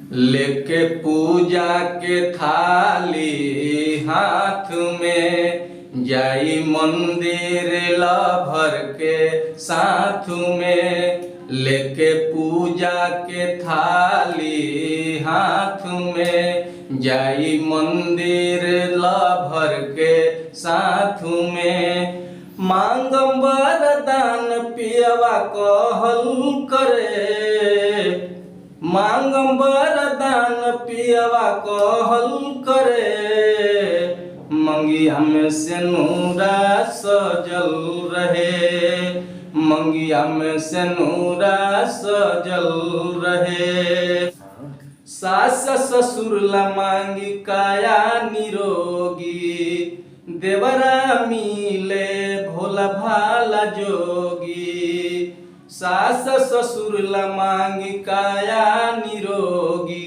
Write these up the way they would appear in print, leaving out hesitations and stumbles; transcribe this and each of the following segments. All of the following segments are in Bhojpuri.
लेके पूजा के थाली हाथ में, जाई मंदिर लभर के साथ में। लेके पूजा के थाली हाथ में, जाई मंदिर लभर के साथ में। मांगम वरदान पियवा कहल करे, मांगम वरदान पियवा कहल करे। मंगिया में सिनुरा सजल रहे, मंगिया में सिनुरा सजल रहे। सास ससुर ला मांगी काया निरोगी, देवरा मिले भोला भाला जोगी। सास ससुर ला मांगी काया निरोगी,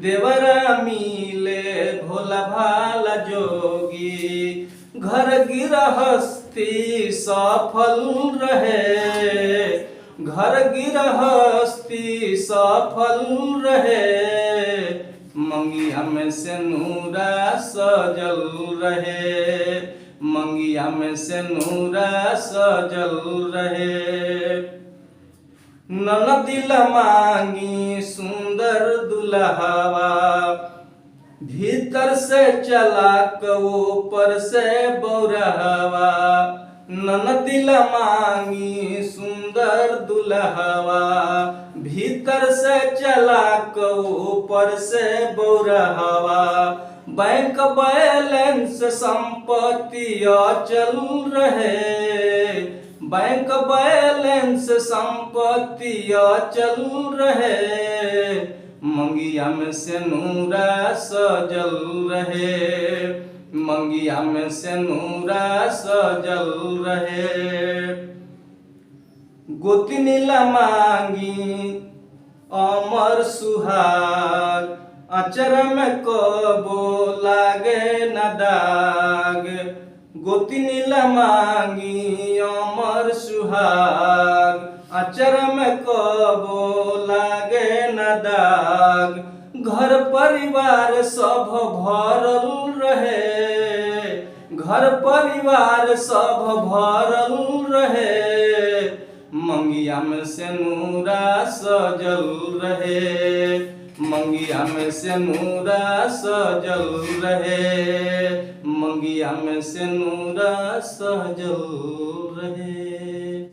देवरा मिले भोला भाला जोगी। घर गृहस्थी सफल रहे, घर गृहस्थी सफल रहे। मंगिया में सिनुरा सजल रहे, मंगिया में सिनुरा सजल रहे। ननदिल मांगी सुंदर दुल्हवा, भीतर से चलाक ऊपर से बौरहवा। ननदिल मांगी सुंदर दुल्हवा, भीतर से चलाक ऊपर से बौरहवा। बैंक बैलेंस संपत्ति अचल रहे, बैंक बैलेंस संपत्ति अचल रहे। मंगिया में सिनुरा सजल रहे, मंगिया में सिनुरा सजल रहे। गोतनी ला मांगी अमर सुहाग, अचर में कबो लागे न दाग। गोतनी ला मांगी अमर सुहाग, अचर में कबो लागे न दाग। घर परिवार सब भरल रहे, घर परिवार सब भरल रहे। मंगिया में सिनुरा सजल रहे, मंगिया में सिनुरा सजल रहे, मंगिया में सिनुरा सजल रहे।